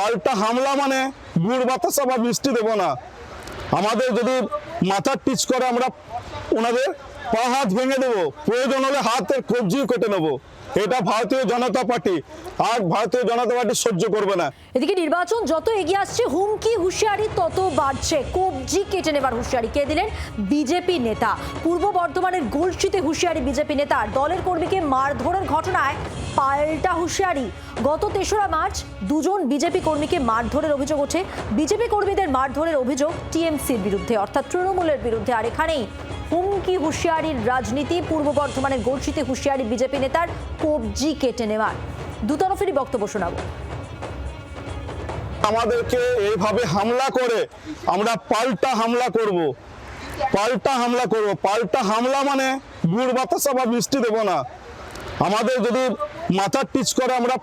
পাল্টা হামলা মানে গুড় বাতাসা বা মিষ্টি দেবো না। আমাদের যদি মাথার টিচ করে আমরা ওনাদের পা হাত ভেঙে দেবো, প্রয়োজন হলে হাতের কবজিও কেটে নেবো। এটা ভারতীয় জনতা পার্টি আর ভারতীয় জনতা পার্টি সহ্য করবে না। এদিকে নির্বাচন যত এগিয়ে আসছে হুমকি হুঁশিয়ারি তত বাড়ছে। কবজি কেটে নেবার হুঁশিয়ারি কে দিলেন বিজেপি নেতা। পূর্ব বর্ধমানের গলসিতে হুঁশিয়ারি বিজেপি নেতার। দলের কর্মীকে মারধরের ঘটনায় পাল্টা হুঁশিয়ারি। গত ৩রা মার্চ দুজন বিজেপি কর্মীকে মারধরের অভিযোগ ওঠে। বিজেপি কর্মীদের মারধরের অভিযোগ টিএমসির বিরুদ্ধে, অর্থাৎ তৃণমূলের বিরুদ্ধে। আর এখানেই হুমকি হুঁশিয়ারির রাজনীতি। পূর্ব বর্ধমানের গলসিতে হুঁশিয়ারি বিজেপি নেতার কবজি কেটে নেওয়ার। দুতরফেরই বক্তব্য শোনাবো। আমাদেরকে এইভাবে হামলা করে আমরা পাল্টা হামলা করব, পাল্টা হামলা করব। পাল্টা হামলা মানে গুড় বাতাসা বা মিষ্টি দেবো না। আমাদের যদি মাথার টিচ করে আমরা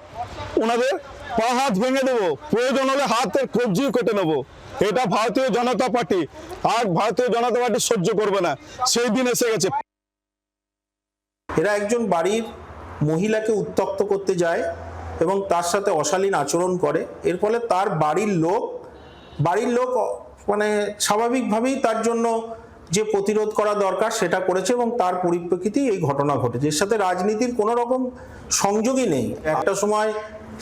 ওনাদের পা হাত ভেঙে দেবো, প্রয়োজন হলে হাতের কবজিও কেটে নেবো। এটা ভারতীয় জনতা পার্টি আর ভারতীয় জনতা পার্টি সহ্য করবে না। সেই দিন এসে গেছে। এরা একজন বাড়ির মহিলাকে উত্ত্যক্ত করতে যায় এবং তার সাথে অশালীন আচরণ করে। এর ফলে তার বাড়ির লোক মানে স্বাভাবিকভাবেই তার জন্য যে প্রতিরোধ করা দরকার সেটা করেছে এবং তার পরিপ্রেক্ষিতেই এই ঘটনা ঘটেছে। এর সাথে রাজনীতির কোনো রকম সংযোগই নেই। একটা সময়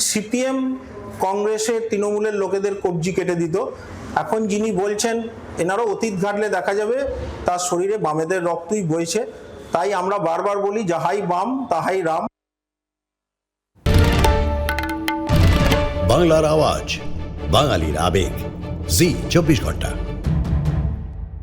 সিপিএম কংগ্রেসের তৃণমূলের লোকেদের কবজি কেটে দিত। এখন যিনি বলছেন এনারও অতীত ঘাটলে দেখা যাবে তার শরীরে বামেদের রক্তই বইছে। তাই আমরা বারবার বলি যাহাই বাম তাহাই রাম। বাংলার আওয়াজ, বাঙালির আবেগ, জি 24 ঘন্টা।